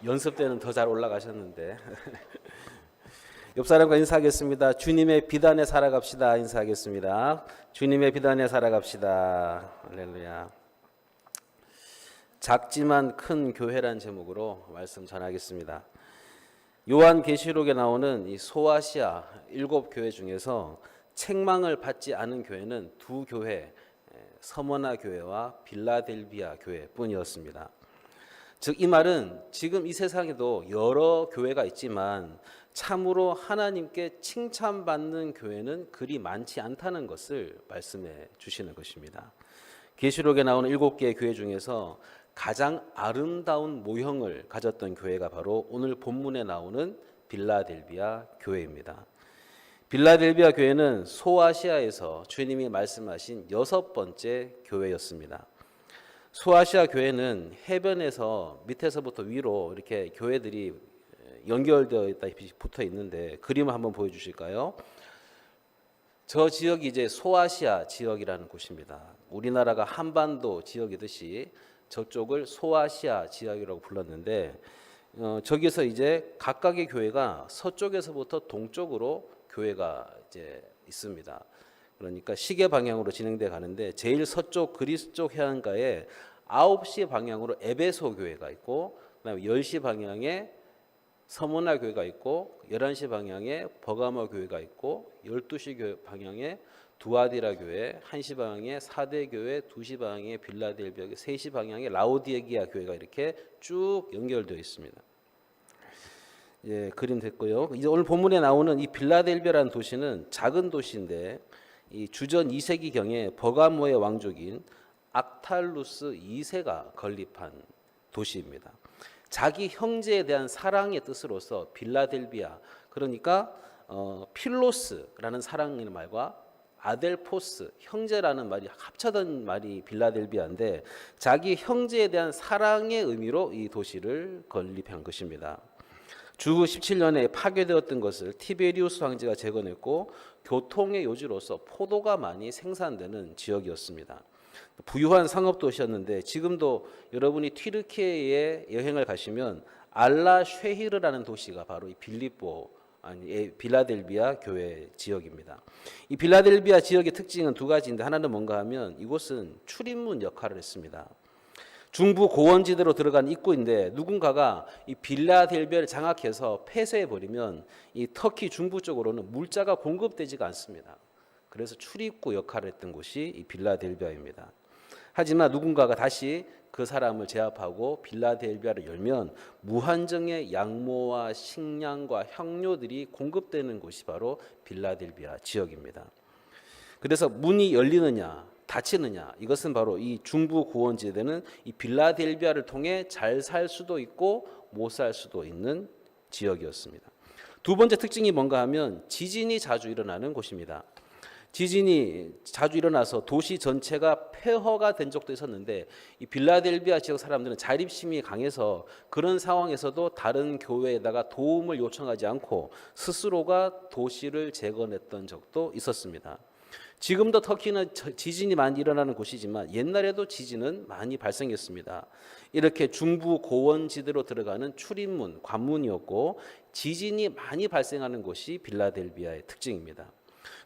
연습 때는 더 잘 올라가셨는데. 옆 사람과 인사하겠습니다. 주님의 비단에 살아갑시다. 인사하겠습니다. 주님의 비단에 살아갑시다. 할렐루야. 작지만 큰 교회란 제목으로 말씀 전하겠습니다. 요한계시록에 나오는 이 소아시아 7교회 중에서 책망을 받지 않은 교회는 2교회, 서머나 교회와 빌라델비아 교회뿐이었습니다. 즉 이 말은 지금 이 세상에도 여러 교회가 있지만 참으로 하나님께 칭찬받는 교회는 그리 많지 않다는 것을 말씀해 주시는 것입니다. 계시록에 나오는 7개의 교회 중에서 가장 아름다운 모형을 가졌던 교회가 바로 오늘 본문에 나오는 빌라델비아 교회입니다. 빌라델비아 교회는 소아시아에서 주님이 말씀하신 6번째 교회였습니다. 소아시아 교회는 해변에서 밑에서부터 위로 이렇게 교회들이 연결되어 있다시피 붙어 있는데 그림을 한번 보여주실까요? 저 지역이 이제 소아시아 지역이라는 곳입니다. 우리나라가 한반도 지역이듯이 저쪽을 소아시아 지역이라고 불렀는데 저기서 이제 각각의 교회가 서쪽에서부터 동쪽으로 교회가 이제 있습니다. 그러니까 시계 방향으로 진행돼 가는데 제일 서쪽 그리스 쪽 해안가에 9시 방향으로 에베소 교회가 있고 그다음에 10시 방향에 서머나 교회가 있고 11시 방향에 버가모 교회가 있고 12시 방향에 두아디라 교회, 1시 방향에 사대 교회, 2시 방향에 빌라델비아 교회, 3시 방향에 라오디게아 교회가 이렇게 쭉 연결되어 있습니다. 예, 그림 됐고요. 이제 오늘 본문에 나오는 이 빌라델비아라는 도시는 작은 도시인데 이 주전 2세기 경에 버가모의 왕족인 악탈루스 2세가 건립한 도시입니다. 자기 형제에 대한 사랑의 뜻으로서 빌라델비아, 그러니까 필로스라는 사랑의 말과 아델포스, 형제라는 말이 합쳐진 말이 빌라델비아인데 자기 형제에 대한 사랑의 의미로 이 도시를 건립한 것입니다. 주후 17년에 파괴되었던 것을 티베리우스 황제가 재건했고 교통의 요지로서 포도가 많이 생산되는 지역이었습니다. 부유한 상업도시였는데 지금도 여러분이 튀르키예에 여행을 가시면 알라 쉐히르라는 도시가 바로 이 빌라델비아 교회 지역입니다. 이 빌라델비아 지역의 특징은 2가지인데 하나는 뭔가 하면 이곳은 출입문 역할을 했습니다. 중부 고원지대로 들어간 입구인데 누군가가 이 빌라델비아를 장악해서 폐쇄해버리면 이 터키 중부 쪽으로는 물자가 공급되지가 않습니다. 그래서 출입구 역할을 했던 곳이 이 빌라델비아입니다. 하지만 누군가가 다시 그 사람을 제압하고 빌라델비아를 열면 무한정의 양모와 식량과 향료들이 공급되는 곳이 바로 빌라델비아 지역입니다. 그래서 문이 열리느냐 닫히느냐 이것은 바로 이 중부 고원지대는 이 빌라델비아를 통해 잘 살 수도 있고 못 살 수도 있는 지역이었습니다. 2번째 특징이 뭔가 하면 지진이 자주 일어나는 곳입니다. 지진이 자주 일어나서 도시 전체가 폐허가 된 적도 있었는데 이 빌라델비아 지역 사람들은 자립심이 강해서 그런 상황에서도 다른 교회에다가 도움을 요청하지 않고 스스로가 도시를 재건했던 적도 있었습니다. 지금도 터키는 지진이 많이 일어나는 곳이지만 옛날에도 지진은 많이 발생했습니다. 이렇게 중부 고원지대로 들어가는 출입문, 관문이었고 지진이 많이 발생하는 곳이 빌라델비아의 특징입니다.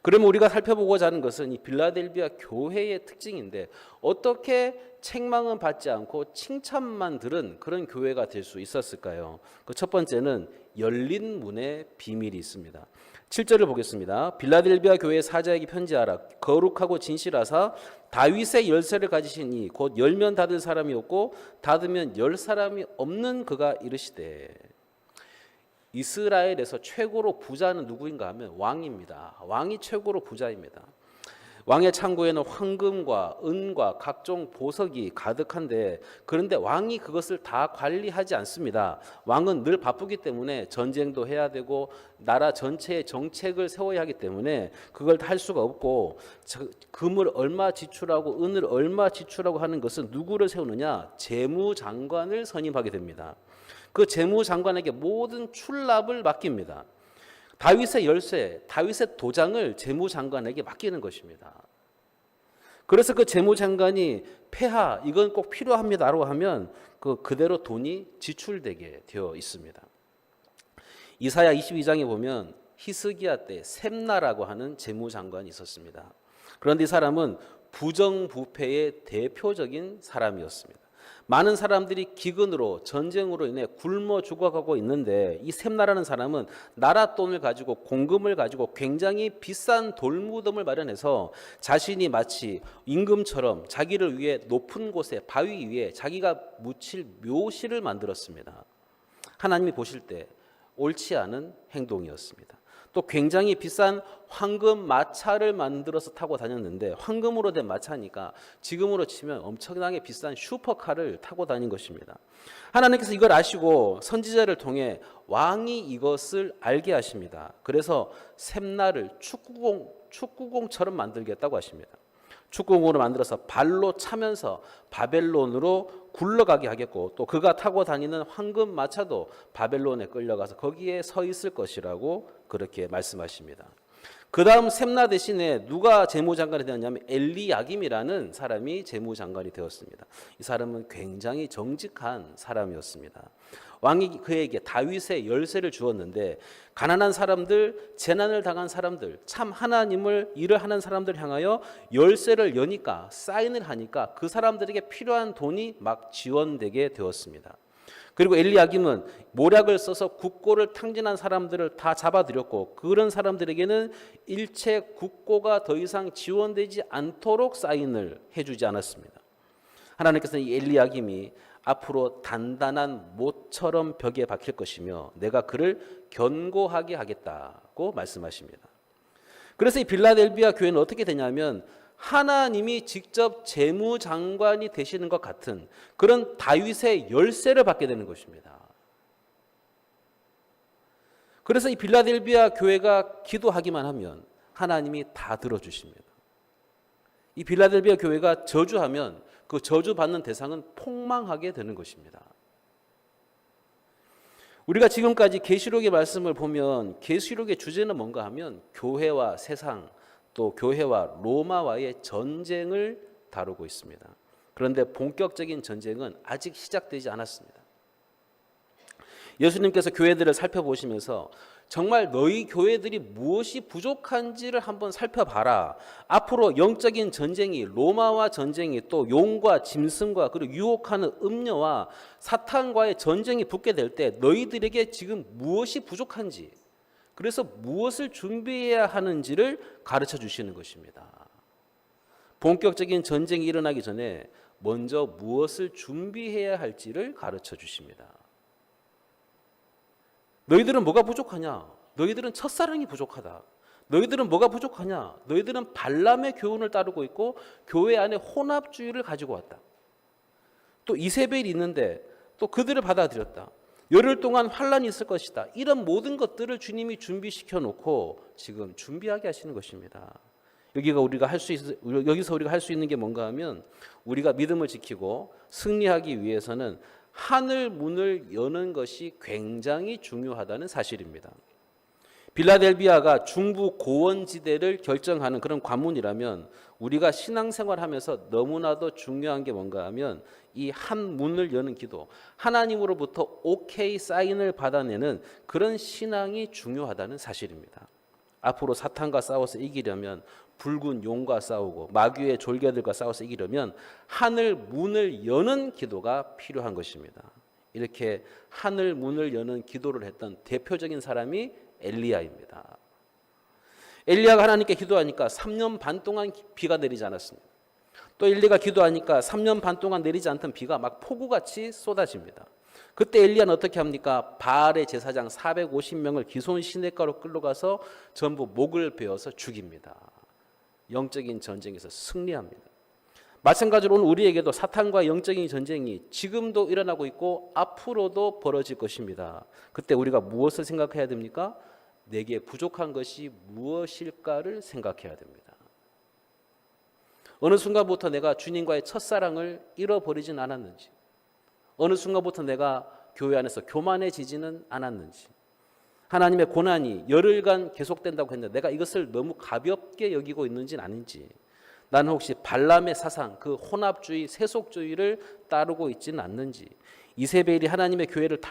그러면 우리가 살펴보고자 하는 것은 이 빌라델비아 교회의 특징인데 어떻게 책망은 받지 않고 칭찬만 들은 그런 교회가 될 수 있었을까요? 그 첫 번째는 열린 문의 비밀이 있습니다. 7절을 보겠습니다. 빌라델비아 교회 사자에게 편지하라. 거룩하고 진실하사 다윗의 열쇠를 가지신 이 곧 열면 닫을 사람이 없고 닫으면 열 사람이 없는 그가 이르시되. 이스라엘에서 최고로 부자는 누구인가 하면 왕입니다. 왕이 최고로 부자입니다. 왕의 창고에는 황금과 은과 각종 보석이 가득한데 그런데 왕이 그것을 다 관리하지 않습니다. 왕은 늘 바쁘기 때문에 전쟁도 해야 되고 나라 전체의 정책을 세워야 하기 때문에 그걸 다 할 수가 없고 금을 얼마 지출하고 은을 얼마 지출하고 하는 것은 누구를 세우느냐? 재무장관을 선임하게 됩니다. 그 재무장관에게 모든 출납을 맡깁니다. 다윗의 열쇠, 다윗의 도장을 재무장관에게 맡기는 것입니다. 그래서 그 재무장관이 폐하, 이건 꼭 필요합니다라고 하면 그대로 돈이 지출되게 되어 있습니다. 이사야 22장에 보면 히스기야 때 셈나라고 하는 재무장관이 있었습니다. 그런데 이 사람은 부정부패의 대표적인 사람이었습니다. 많은 사람들이 기근으로 전쟁으로 인해 굶어 죽어가고 있는데 이 셈나라는 사람은 나라 돈을 가지고 공금을 가지고 굉장히 비싼 돌무덤을 마련해서 자신이 마치 임금처럼 자기를 위해 높은 곳에 바위 위에 자기가 묻힐 묘실을 만들었습니다. 하나님이 보실 때 옳지 않은 행동이었습니다. 또 굉장히 비싼 황금 마차를 만들어서 타고 다녔는데 황금으로 된 마차니까 지금으로 치면 엄청나게 비싼 슈퍼카를 타고 다닌 것입니다. 하나님께서 이걸 아시고 선지자를 통해 왕이 이것을 알게 하십니다. 그래서 셈나를 축구공처럼 만들겠다고 하십니다. 축구공으로 만들어서 발로 차면서 바벨론으로 굴러가게 하겠고 또 그가 타고 다니는 황금 마차도 바벨론에 끌려가서 거기에 서 있을 것이라고 그렇게 말씀하십니다. 그 다음 셈나 대신에 누가 재무장관이 되었냐면 엘리야김이라는 사람이 재무장관이 되었습니다. 이 사람은 굉장히 정직한 사람이었습니다. 왕이 그에게 다윗의 열쇠를 주었는데 가난한 사람들, 재난을 당한 사람들, 참 하나님을 일을 하는 사람들 향하여 열쇠를 여니까 사인을 하니까 그 사람들에게 필요한 돈이 막 지원되게 되었습니다. 그리고 엘리야김은 모략을 써서 국고를 탕진한 사람들을 다 잡아들였고 그런 사람들에게는 일체 국고가 더 이상 지원되지 않도록 사인을 해주지 않았습니다. 하나님께서는 이 엘리야김이 앞으로 단단한 못처럼 벽에 박힐 것이며 내가 그를 견고하게 하겠다고 말씀하십니다. 그래서 이 빌라델비아 교회는 어떻게 되냐면 하나님이 직접 재무장관이 되시는 것 같은 그런 다윗의 열쇠를 받게 되는 것입니다. 그래서 이 빌라델비아 교회가 기도하기만 하면 하나님이 다 들어주십니다. 이 빌라델비아 교회가 저주하면 그 저주받는 대상은 폭망하게 되는 것입니다. 우리가 지금까지 계시록의 말씀을 보면 계시록의 주제는 뭔가 하면 교회와 세상 또 교회와 로마와의 전쟁을 다루고 있습니다. 그런데 본격적인 전쟁은 아직 시작되지 않았습니다. 예수님께서 교회들을 살펴보시면서 정말 너희 교회들이 무엇이 부족한지를 한번 살펴봐라. 앞으로 영적인 전쟁이 로마와 전쟁이 또 용과 짐승과 그리고 유혹하는 음녀와 사탄과의 전쟁이 붙게 될 때 너희들에게 지금 무엇이 부족한지 그래서 무엇을 준비해야 하는지를 가르쳐 주시는 것입니다. 본격적인 전쟁이 일어나기 전에 먼저 무엇을 준비해야 할지를 가르쳐 주십니다. 너희들은 뭐가 부족하냐? 너희들은 첫사랑이 부족하다. 너희들은 뭐가 부족하냐? 너희들은 발람의 교훈을 따르고 있고 교회 안에 혼합주의를 가지고 왔다. 또 이세벨이 있는데 또 그들을 받아들였다. 열흘 동안 환란이 있을 것이다. 이런 모든 것들을 주님이 준비시켜 놓고 지금 준비하게 하시는 것입니다. 여기서 우리가 할 수 있는 게 뭔가 하면 우리가 믿음을 지키고 승리하기 위해서는 하늘 문을 여는 것이 굉장히 중요하다는 사실입니다. 빌라델비아가 중부 고원지대를 결정하는 그런 관문이라면 우리가 신앙생활하면서 너무나도 중요한 게 뭔가 하면 이 한 문을 여는 기도, 하나님으로부터 오케이 사인을 받아내는 그런 신앙이 중요하다는 사실입니다. 앞으로 사탄과 싸워서 이기려면 붉은 용과 싸우고 마귀의 졸개들과 싸워서 이기려면 하늘 문을 여는 기도가 필요한 것입니다. 이렇게 하늘 문을 여는 기도를 했던 대표적인 사람이 엘리야입니다. 엘리야가 하나님께 기도하니까 3년 반 동안 비가 내리지 않았습니다. 또 엘리야가 기도하니까 3년 반 동안 내리지 않던 비가 막 폭우같이 쏟아집니다. 그때 엘리야는 어떻게 합니까? 바알의 제사장 450명을 기손 시냇가로 끌러가서 전부 목을 베어서 죽입니다. 영적인 전쟁에서 승리합니다. 마찬가지로 오늘 우리에게도 사탄과 영적인 전쟁이 지금도 일어나고 있고 앞으로도 벌어질 것입니다. 그때 우리가 무엇을 생각해야 됩니까? 내게 부족한 것이 무엇일까를 생각해야 됩니다. 어느 순간부터 내가 주님과의 첫사랑을 잃어버리진 않았는지, 어느 순간부터 내가 교회 안에서 교만해지지는 않았는지, 하나님의 고난이 열흘간 계속된다고 했는데 내가 이것을 너무 가볍게 여기고 있는지는 아닌지, 나는 혹시 발람의 사상, 그 혼합주의, 세속주의를 따르고 있지는 않는지, 이세벨이 하나님의 교회를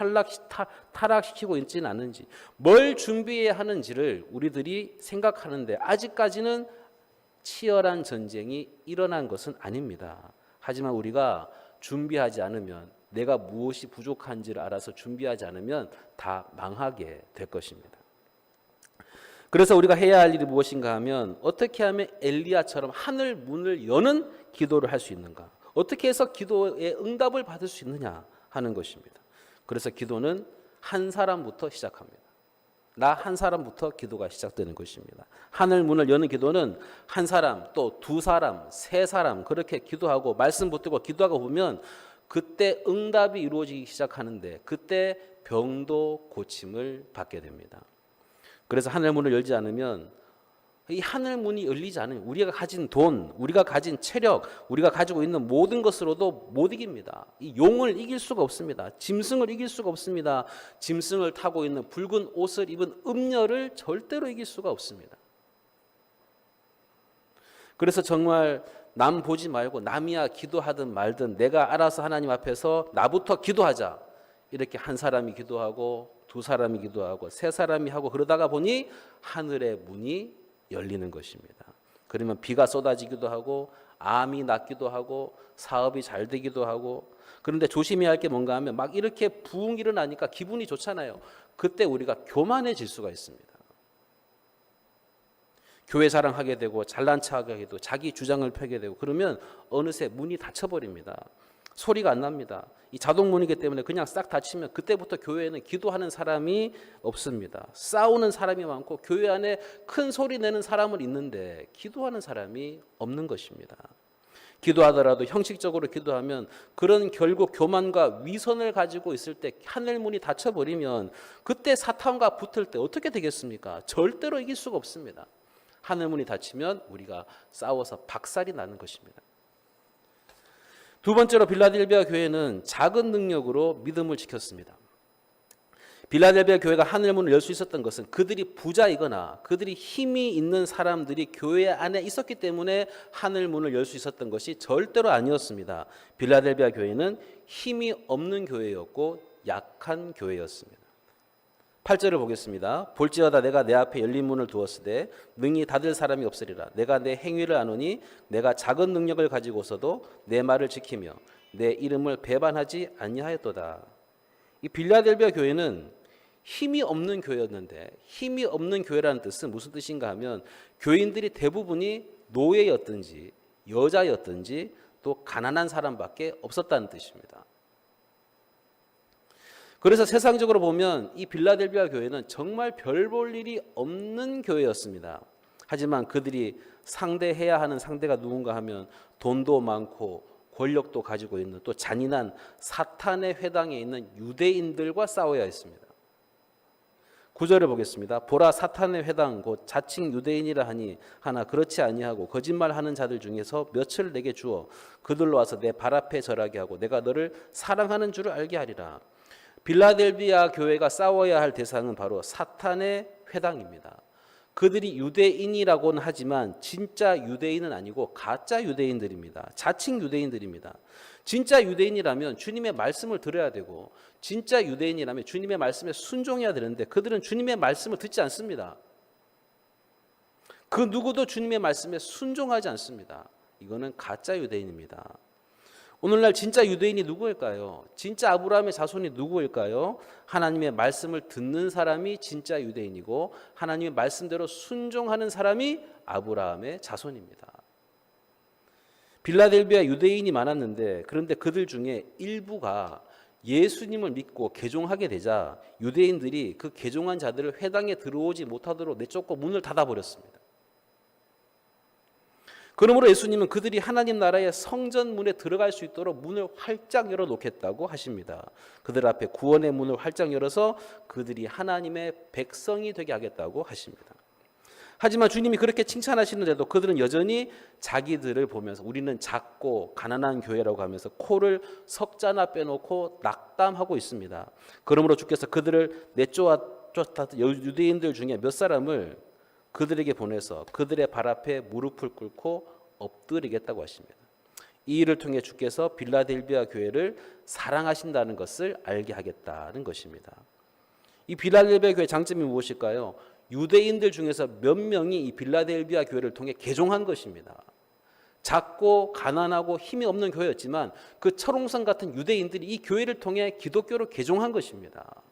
타락시키고 있지는 않는지, 뭘 준비해야 하는지를 우리들이 생각하는데 아직까지는 치열한 전쟁이 일어난 것은 아닙니다. 하지만 우리가 준비하지 않으면, 내가 무엇이 부족한지를 알아서 준비하지 않으면 다 망하게 될 것입니다. 그래서 우리가 해야 할 일이 무엇인가 하면, 어떻게 하면 엘리야처럼 하늘 문을 여는 기도를 할 수 있는가, 어떻게 해서 기도의 응답을 받을 수 있느냐 하는 것입니다. 그래서 기도는 한 사람부터 시작합니다. 나 한 사람부터 기도가 시작되는 것입니다. 하늘 문을 여는 기도는 한 사람, 또 두 사람, 세 사람 그렇게 기도하고 말씀 붙들고 기도하고 보면 그때 응답이 이루어지기 시작하는데, 그때 병도 고침을 받게 됩니다. 그래서 하늘 문을 열지 않으면, 이 하늘 문이 열리지 않으면 우리가 가진 돈, 우리가 가진 체력, 우리가 가지고 있는 모든 것으로도 못 이깁니다. 이 용을 이길 수가 없습니다. 짐승을 이길 수가 없습니다. 짐승을 타고 있는 붉은 옷을 입은 음녀를 절대로 이길 수가 없습니다. 그래서 정말 남 보지 말고 남이야 기도하든 말든 내가 알아서 하나님 앞에서 나부터 기도하자, 이렇게 한 사람이 기도하고 두 사람이 기도하고 세 사람이 하고 그러다가 보니 하늘의 문이 열리는 것입니다. 그러면 비가 쏟아지기도 하고 암이 낫기도 하고 사업이 잘 되기도 하고. 그런데 조심해야 할 게 뭔가 하면, 막 이렇게 부흥이 일어나니까 기분이 좋잖아요. 그때 우리가 교만해질 수가 있습니다. 교회 자랑하게 되고 잘난 척하게 되고 자기 주장을 펴게 되고, 그러면 어느새 문이 닫혀버립니다. 소리가 안 납니다. 이 자동문이기 때문에 그냥 싹 닫히면 그때부터 교회에는 기도하는 사람이 없습니다. 싸우는 사람이 많고 교회 안에 큰 소리 내는 사람은 있는데 기도하는 사람이 없는 것입니다. 기도하더라도 형식적으로 기도하면, 그런 결국 교만과 위선을 가지고 있을 때 하늘문이 닫혀버리면 그때 사탄과 붙을 때 어떻게 되겠습니까? 절대로 이길 수가 없습니다. 하늘문이 닫히면 우리가 싸워서 박살이 나는 것입니다. 두 번째로 빌라델비아 교회는 작은 능력으로 믿음을 지켰습니다. 빌라델비아 교회가 하늘문을 열 수 있었던 것은 그들이 부자이거나 그들이 힘이 있는 사람들이 교회 안에 있었기 때문에 하늘문을 열 수 있었던 것이 절대로 아니었습니다. 빌라델비아 교회는 힘이 없는 교회였고 약한 교회였습니다. 8절을 보겠습니다. 볼지어다 내가 내 앞에 열린 문을 두었으되 능히 닫을 사람이 없으리라. 내가 내 행위를 아노니 내가 작은 능력을 가지고서도 내 말을 지키며 내 이름을 배반하지 아니하였도다. 이 빌라델비아 교회는 힘이 없는 교회였는데, 힘이 없는 교회라는 뜻은 무슨 뜻인가 하면, 교인들이 대부분이 노예였든지 여자였든지 또 가난한 사람밖에 없었다는 뜻입니다. 그래서 세상적으로 보면 이 빌라델비아 교회는 정말 별 볼 일이 없는 교회였습니다. 하지만 그들이 상대해야 하는 상대가 누군가 하면 돈도 많고 권력도 가지고 있는, 또 잔인한 사탄의 회당에 있는 유대인들과 싸워야 했습니다. 9절을 보겠습니다. 보라 사탄의 회당 곧 자칭 유대인이라 하니 하나 그렇지 아니하고 거짓말하는 자들 중에서 몇을 내게 주어 그들로 와서 내 발 앞에 절하게 하고 내가 너를 사랑하는 줄을 알게 하리라. 빌라델비아 교회가 싸워야 할 대상은 바로 사탄의 회당입니다. 그들이 유대인이라고는 하지만 진짜 유대인은 아니고 가짜 유대인들입니다. 자칭 유대인들입니다. 진짜 유대인이라면 주님의 말씀을 들어야 되고, 진짜 유대인이라면 주님의 말씀에 순종해야 되는데 그들은 주님의 말씀을 듣지 않습니다. 그 누구도 주님의 말씀에 순종하지 않습니다. 이거는 가짜 유대인입니다. 오늘날 진짜 유대인이 누구일까요? 진짜 아브라함의 자손이 누구일까요? 하나님의 말씀을 듣는 사람이 진짜 유대인이고 하나님의 말씀대로 순종하는 사람이 아브라함의 자손입니다. 빌라델비아 유대인이 많았는데, 그런데 그들 중에 일부가 예수님을 믿고 개종하게 되자 유대인들이 그 개종한 자들을 회당에 들어오지 못하도록 내쫓고 문을 닫아버렸습니다. 그러므로 예수님은 그들이 하나님 나라의 성전 문에 들어갈 수 있도록 문을 활짝 열어놓겠다고 하십니다. 그들 앞에 구원의 문을 활짝 열어서 그들이 하나님의 백성이 되게 하겠다고 하십니다. 하지만 주님이 그렇게 칭찬하시는데도 그들은 여전히 자기들을 보면서 우리는 작고 가난한 교회라고 하면서 코를 석자나 빼놓고 낙담하고 있습니다. 그러므로 주께서 그들을 내쫓았던 유대인들 중에 몇 사람을 그들에게 보내서 그들의 발 앞에 무릎을 꿇고 엎드리겠다고 하십니다. 이 일을 통해 주께서 빌라델비아 교회를 사랑하신다는 것을 알게 하겠다는 것입니다. 이 빌라델비아 교회 장점이 무엇일까요? 유대인들 중에서 몇 명이 이 빌라델비아 교회를 통해 개종한 것입니다. 작고 가난하고 힘이 없는 교회였지만 그 철옹성 같은 유대인들이 이 교회를 통해 기독교로 개종한 것입니다.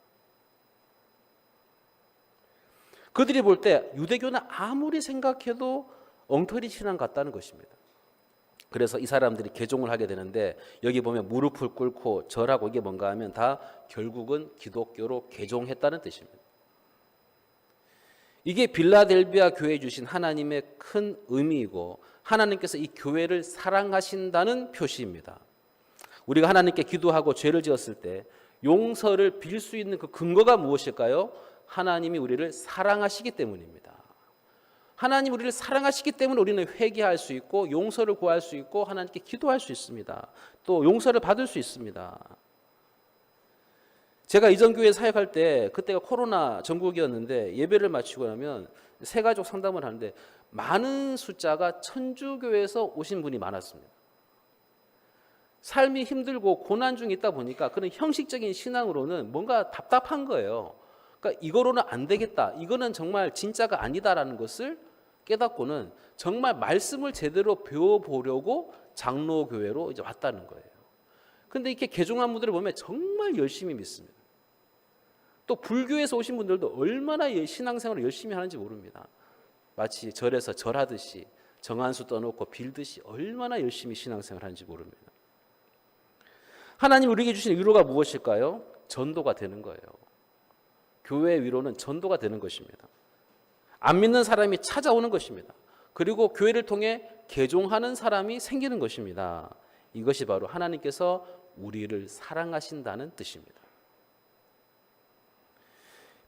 그들이 볼 때 유대교는 아무리 생각해도 엉터리 신앙 같다는 것입니다. 그래서 이 사람들이 개종을 하게 되는데 여기 보면 무릎을 꿇고 절하고 이게 뭔가 하면 다 결국은 기독교로 개종했다는 뜻입니다. 이게 빌라델비아 교회에 주신 하나님의 큰 의미이고 하나님께서 이 교회를 사랑하신다는 표시입니다. 우리가 하나님께 기도하고 죄를 지었을 때 용서를 빌 수 있는 그 근거가 무엇일까요? 하나님이 우리를 사랑하시기 때문입니다. 하나님 우리를 사랑하시기 때문에 우리는 회개할 수 있고 용서를 구할 수 있고 하나님께 기도할 수 있습니다. 또 용서를 받을 수 있습니다. 제가 이전 교회 사역할 때 그때가 코로나 전국이었는데 예배를 마치고 나면 세 가족 상담을 하는데 많은 숫자가 천주교에서 오신 분이 많았습니다. 삶이 힘들고 고난 중에 있다 보니까 그런 형식적인 신앙으로는 뭔가 답답한 거예요. 그러니까 이거로는 안 되겠다. 이거는 정말 진짜가 아니다라는 것을 깨닫고는 정말 말씀을 제대로 배워보려고 장로교회로 이제 왔다는 거예요. 근데 이렇게 개종한 분들을 보면 정말 열심히 믿습니다. 또 불교에서 오신 분들도 얼마나 신앙생활을 열심히 하는지 모릅니다. 마치 절에서 절하듯이 정한수 떠놓고 빌듯이 얼마나 열심히 신앙생활을 하는지 모릅니다. 하나님 우리에게 주신 위로가 무엇일까요? 전도가 되는 거예요. 교회의 위로는 전도가 되는 것입니다. 안 믿는 사람이 찾아오는 것입니다. 그리고 교회를 통해 개종하는 사람이 생기는 것입니다. 이것이 바로 하나님께서 우리를 사랑하신다는 뜻입니다.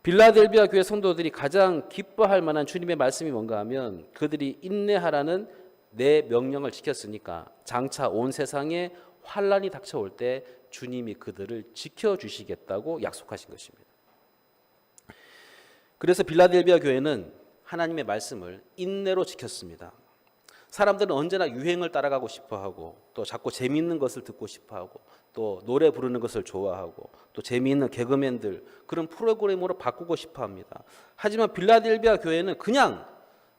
빌라델비아 교회 성도들이 가장 기뻐할 만한 주님의 말씀이 뭔가 하면 그들이 인내하라는 내 명령을 지켰으니까 장차 온 세상에 환란이 닥쳐올 때 주님이 그들을 지켜주시겠다고 약속하신 것입니다. 그래서 빌라델비아 교회는 하나님의 말씀을 인내로 지켰습니다. 사람들은 언제나 유행을 따라가고 싶어하고 또 자꾸 재미있는 것을 듣고 싶어하고 또 노래 부르는 것을 좋아하고 또 재미있는 개그맨들 그런 프로그램으로 바꾸고 싶어합니다. 하지만 빌라델비아 교회는 그냥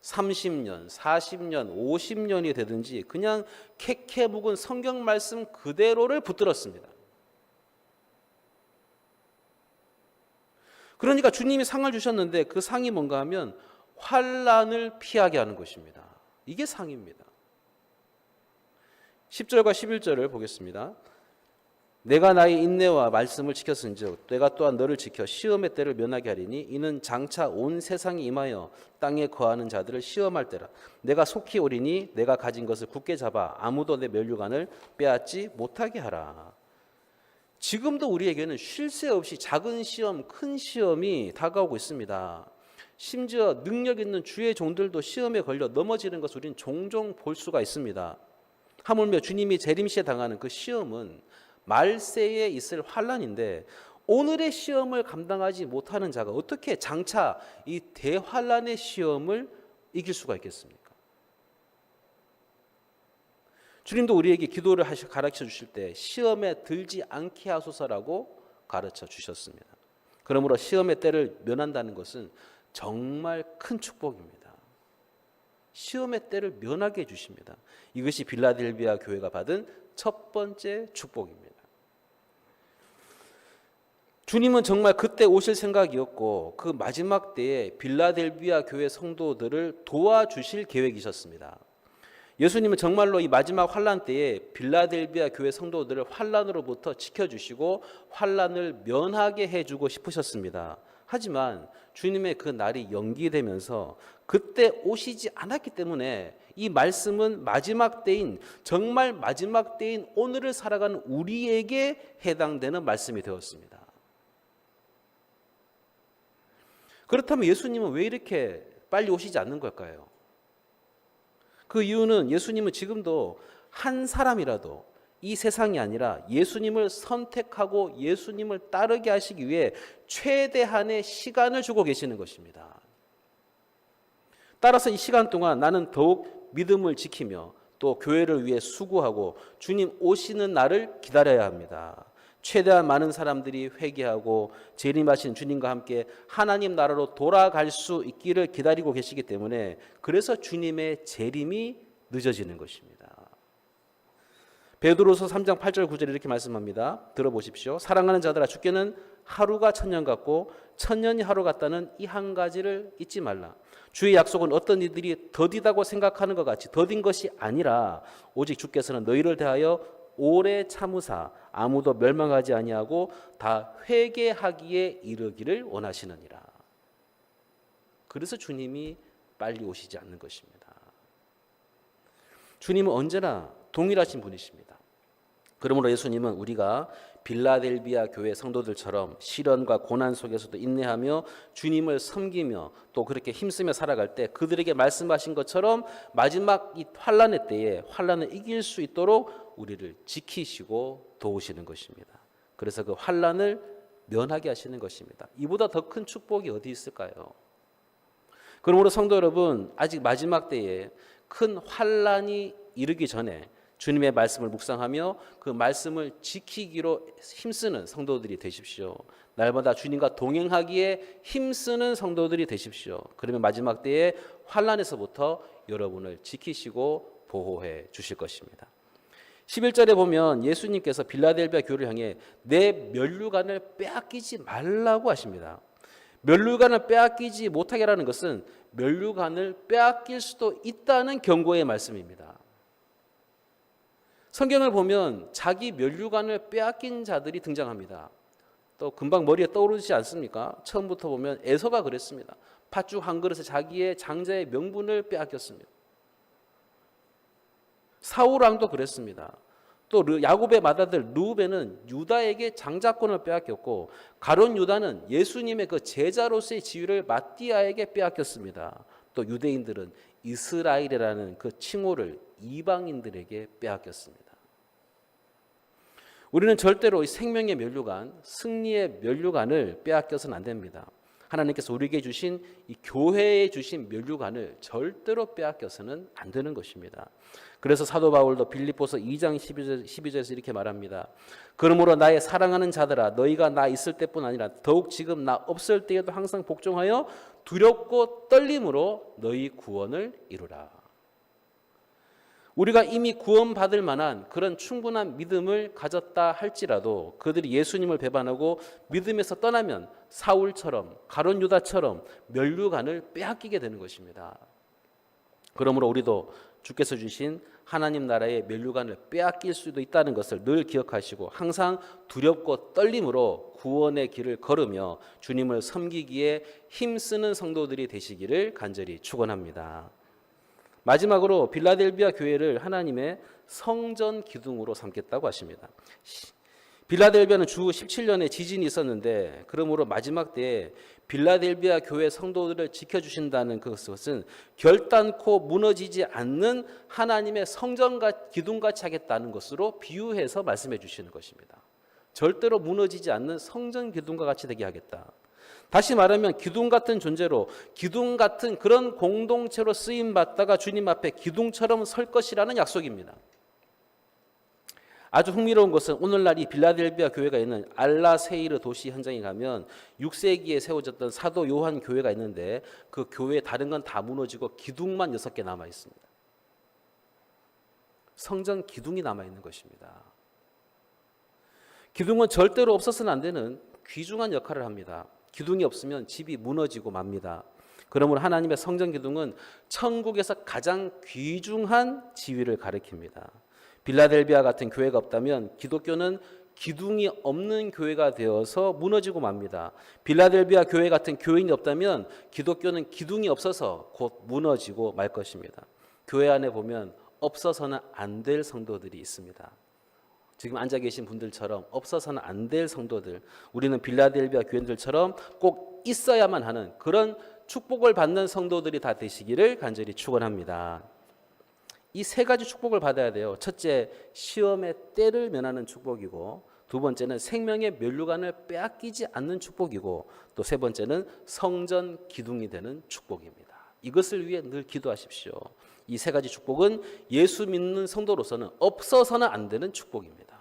30년, 40년, 50년이 되든지 그냥 캐캐 묵은 성경 말씀 그대로를 붙들었습니다. 그러니까 주님이 상을 주셨는데 그 상이 뭔가 하면 환란을 피하게 하는 것입니다. 이게 상입니다. 10절과 11절을 보겠습니다. 내가 나의 인내와 말씀을 지켰은즉 내가 또한 너를 지켜 시험의 때를 면하게 하리니 이는 장차 온 세상이 임하여 땅에 거하는 자들을 시험할 때라. 내가 속히 오리니 내가 가진 것을 굳게 잡아 아무도 내 면류관을 빼앗지 못하게 하라. 지금도 우리에게는 쉴 새 없이 작은 시험, 큰 시험이 다가오고 있습니다. 심지어 능력 있는 주의 종들도 시험에 걸려 넘어지는 것을 우리는 종종 볼 수가 있습니다. 하물며 주님이 재림시에 당하는 그 시험은 말세에 있을 환란인데 오늘의 시험을 감당하지 못하는 자가 어떻게 장차 이 대환란의 시험을 이길 수가 있겠습니까? 주님도 우리에게 기도를 가르쳐 주실 때 시험에 들지 않게 하소서라고 가르쳐 주셨습니다. 그러므로 시험의 때를 면한다는 것은 정말 큰 축복입니다. 시험의 때를 면하게 해주십니다. 이것이 빌라델비아 교회가 받은 첫 번째 축복입니다. 주님은 정말 그때 오실 생각이었고 그 마지막 때에 빌라델비아 교회 성도들을 도와주실 계획이셨습니다. 예수님은 정말로 이 마지막 환란 때에 빌라델비아 교회 성도들을 환란으로부터 지켜주시고 환란을 면하게 해주고 싶으셨습니다. 하지만 주님의 그 날이 연기되면서 그때 오시지 않았기 때문에 이 말씀은 마지막 때인 정말 마지막 때인 오늘을 살아가는 우리에게 해당되는 말씀이 되었습니다. 그렇다면 예수님은 왜 이렇게 빨리 오시지 않는 걸까요? 그 이유는 예수님은 지금도 한 사람이라도 이 세상이 아니라 예수님을 선택하고 예수님을 따르게 하시기 위해 최대한의 시간을 주고 계시는 것입니다. 따라서 이 시간 동안 나는 더욱 믿음을 지키며 또 교회를 위해 수고하고 주님 오시는 날을 기다려야 합니다. 최대한 많은 사람들이 회개하고 재림하신 주님과 함께 하나님 나라로 돌아갈 수 있기를 기다리고 계시기 때문에 그래서 주님의 재림이 늦어지는 것입니다. 베드로서 3장 8절 9절에 이렇게 말씀합니다. 들어보십시오. 사랑하는 자들아, 주께는 하루가 천년 같고 천년이 하루 같다는 이 한 가지를 잊지 말라. 주의 약속은 어떤 이들이 더디다고 생각하는 것 같이 더딘 것이 아니라 오직 주께서는 너희를 대하여 오래 참으사 아무도 멸망하지 아니하고 다 회개하기에 이르기를 원하시느니라. 그래서 주님이 빨리 오시지 않는 것입니다. 주님은 언제나 동일하신 분이십니다. 그러므로 예수님은 우리가 빌라델비아 교회 성도들처럼 시련과 고난 속에서도 인내하며 주님을 섬기며 또 그렇게 힘쓰며 살아갈 때 그들에게 말씀하신 것처럼 마지막 이 환난의 때에 환난을 이길 수 있도록 우리를 지키시고 도우시는 것입니다. 그래서 그 환난을 면하게 하시는 것입니다. 이보다 더 큰 축복이 어디 있을까요? 그러므로 성도 여러분, 아직 마지막 때에 큰 환난이 이르기 전에 주님의 말씀을 묵상하며 그 말씀을 지키기로 힘쓰는 성도들이 되십시오. 날마다 주님과 동행하기에 힘쓰는 성도들이 되십시오. 그러면 마지막 때에 환난에서부터 여러분을 지키시고 보호해 주실 것입니다. 11절에 보면 예수님께서 빌라델비아 교회를 향해 내 면류관을 빼앗기지 말라고 하십니다. 면류관을 빼앗기지 못하게 하라는 것은 면류관을 빼앗길 수도 있다는 경고의 말씀입니다. 성경을 보면 자기 면류관을 빼앗긴 자들이 등장합니다. 또 금방 머리에 떠오르지 않습니까? 처음부터 보면 에서가 그랬습니다. 팥죽 한 그릇에 자기의 장자의 명분을 빼앗겼습니다. 사울 왕도 그랬습니다. 또 야곱의 맏아들 르우벤은 유다에게 장자권을 빼앗겼고 가룟 유다는 예수님의 그 제자로서의 지위를 마띠아에게 빼앗겼습니다. 또 유대인들은 이스라엘이라는 그 칭호를 이방인들에게 빼앗겼습니다. 우리는 절대로 이 생명의 면류관, 승리의 면류관을 빼앗겨서는 안 됩니다. 하나님께서 우리에게 주신 이 교회에 주신 면류관을 절대로 빼앗겨서는 안 되는 것입니다. 그래서 사도 바울도 빌립보서 2장 12절에서 이렇게 말합니다. 그러므로 나의 사랑하는 자들아, 너희가 나 있을 때뿐 아니라 더욱 지금 나 없을 때에도 항상 복종하여 두렵고 떨림으로 너희 구원을 이루라. 우리가 이미 구원받을 만한 그런 충분한 믿음을 가졌다 할지라도 그들이 예수님을 배반하고 믿음에서 떠나면 사울처럼 가룟 유다처럼 면류관을 빼앗기게 되는 것입니다. 그러므로 우리도 주께서 주신 하나님 나라의 면류관을 빼앗길 수도 있다는 것을 늘 기억하시고 항상 두렵고 떨림으로 구원의 길을 걸으며 주님을 섬기기에 힘쓰는 성도들이 되시기를 간절히 축원합니다. 마지막으로 빌라델비아 교회를 하나님의 성전 기둥으로 삼겠다고 하십니다. 빌라델비아는 주 17년에 지진이 있었는데 그러므로 마지막 때에 빌라델비아 교회 성도들을 지켜주신다는 그것은 결단코 무너지지 않는 하나님의 성전과 기둥같이 하겠다는 것으로 비유해서 말씀해 주시는 것입니다. 절대로 무너지지 않는 성전 기둥과 같이 되게 하겠다. 다시 말하면 기둥 같은 존재로 기둥 같은 그런 공동체로 쓰임받다가 주님 앞에 기둥처럼 설 것이라는 약속입니다. 아주 흥미로운 것은 오늘날 이 빌라델비아 교회가 있는 알라세이르 도시 현장에 가면 6세기에 세워졌던 사도 요한 교회가 있는데 그 교회 다른 건 다 무너지고 기둥만 6개 남아 있습니다. 성전 기둥이 남아 있는 것입니다. 기둥은 절대로 없어서는 안 되는 귀중한 역할을 합니다. 기둥이 없으면 집이 무너지고 맙니다. 그러므로 하나님의 성전 기둥은 천국에서 가장 귀중한 지위를 가리킵니다. 빌라델비아 같은 교회가 없다면 기독교는 기둥이 없는 교회가 되어서 무너지고 맙니다. 빌라델비아 교회 같은 교인이 없다면 기독교는 기둥이 없어서 곧 무너지고 말 것입니다. 교회 안에 보면 없어서는 안 될 성도들이 있습니다. 지금 앉아 계신 분들처럼 없어서는 안 될 성도들, 우리는 빌라델비아 교인들처럼 꼭 있어야만 하는 그런 축복을 받는 성도들이 다 되시기를 간절히 축원합니다. 이 세 가지 축복을 받아야 돼요. 첫째, 시험의 때를 면하는 축복이고, 두 번째는 생명의 면류관을 빼앗기지 않는 축복이고, 또 세 번째는 성전 기둥이 되는 축복입니다. 이것을 위해 늘 기도하십시오. 이 세 가지 축복은 예수 믿는 성도로서는 없어서는 안 되는 축복입니다.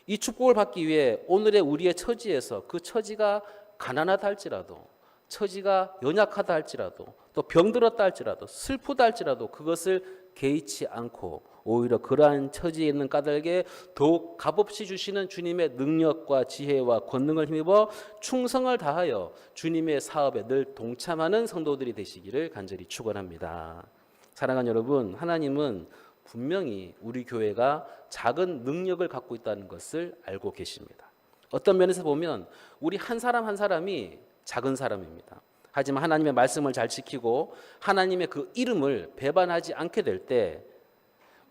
이 축복을 받기 위해 오늘의 우리의 처지에서 그 처지가 가난하다 할지라도, 처지가 연약하다 할지라도, 또 병들었다 할지라도, 슬프다 할지라도 그것을 개의치 않고 오히려 그러한 처지에 있는 까닭에 더욱 값없이 주시는 주님의 능력과 지혜와 권능을 힘입어 충성을 다하여 주님의 사업에 늘 동참하는 성도들이 되시기를 간절히 축원합니다. 사랑하는 여러분, 하나님은 분명히 우리 교회가 작은 능력을 갖고 있다는 것을 알고 계십니다. 어떤 면에서 보면 우리 한 사람 한 사람이 작은 사람입니다. 하지만 하나님의 말씀을 잘 지키고 하나님의 그 이름을 배반하지 않게 될 때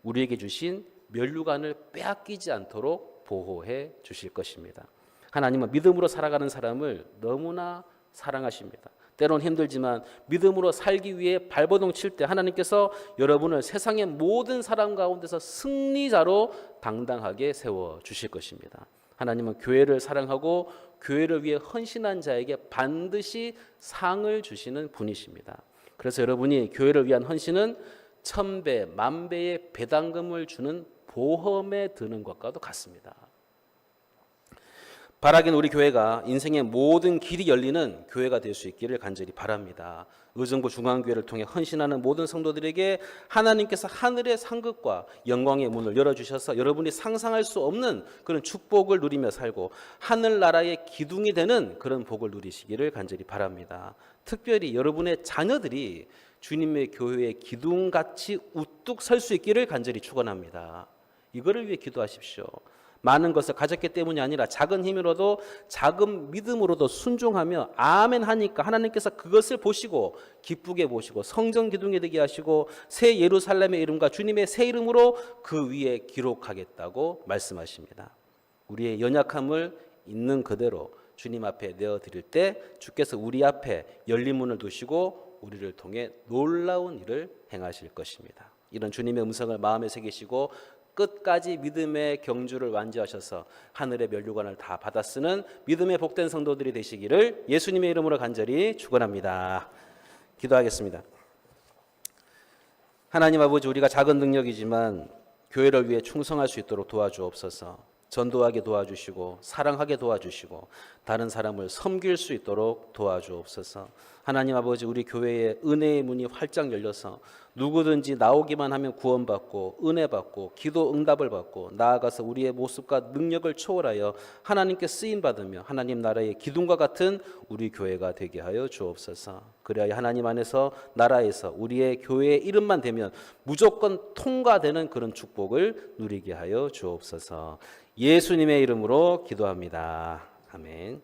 우리에게 주신 면류관을 빼앗기지 않도록 보호해 주실 것입니다. 하나님은 믿음으로 살아가는 사람을 너무나 사랑하십니다. 때론 힘들지만 믿음으로 살기 위해 발버둥 칠 때 하나님께서 여러분을 세상의 모든 사람 가운데서 승리자로 당당하게 세워 주실 것입니다. 하나님은 교회를 사랑하고 교회를 위해 헌신한 자에게 반드시 상을 주시는 분이십니다. 그래서 여러분이 교회를 위한 헌신은 1000배, 10,000배의 배당금을 주는 보험에 드는 것과도 같습니다. 바라긴 우리 교회가 인생의 모든 길이 열리는 교회가 될 수 있기를 간절히 바랍니다. 의정부 중앙교회를 통해 헌신하는 모든 성도들에게 하나님께서 하늘의 상급과 영광의 문을 열어주셔서 여러분이 상상할 수 없는 그런 축복을 누리며 살고 하늘나라의 기둥이 되는 그런 복을 누리시기를 간절히 바랍니다. 특별히 여러분의 자녀들이 주님의 교회의 기둥같이 우뚝 설 수 있기를 간절히 축원합니다. 이거를 위해 기도하십시오. 많은 것을 가졌기 때문이 아니라 작은 힘으로도 작은 믿음으로도 순종하며 아멘 하니까 하나님께서 그것을 보시고 기쁘게 보시고 성전 기둥이 되게 하시고 새 예루살렘의 이름과 주님의 새 이름으로 그 위에 기록하겠다고 말씀하십니다. 우리의 연약함을 있는 그대로 주님 앞에 내어드릴 때 주께서 우리 앞에 열린 문을 두시고 우리를 통해 놀라운 일을 행하실 것입니다. 이런 주님의 음성을 마음에 새기시고 끝까지 믿음의 경주를 완주하셔서 하늘의 면류관을 다 받아 쓰는 믿음의 복된 성도들이 되시기를 예수님의 이름으로 간절히 축원합니다. 기도하겠습니다. 하나님 아버지, 우리가 작은 능력이지만 교회를 위해 충성할 수 있도록 도와주옵소서. 전도하게 도와주시고 사랑하게 도와주시고 다른 사람을 섬길 수 있도록 도와주옵소서. 하나님 아버지, 우리 교회에 은혜의 문이 활짝 열려서 누구든지 나오기만 하면 구원받고 은혜 받고 기도 응답을 받고 나아가서 우리의 모습과 능력을 초월하여 하나님께 쓰임 받으며 하나님 나라의 기둥과 같은 우리 교회가 되게 하여 주옵소서. 그래야 하나님 안에서 나라에서 우리의 교회의 이름만 되면 무조건 통과되는 그런 축복을 누리게 하여 주옵소서. 예수님의 이름으로 기도합니다. 아멘.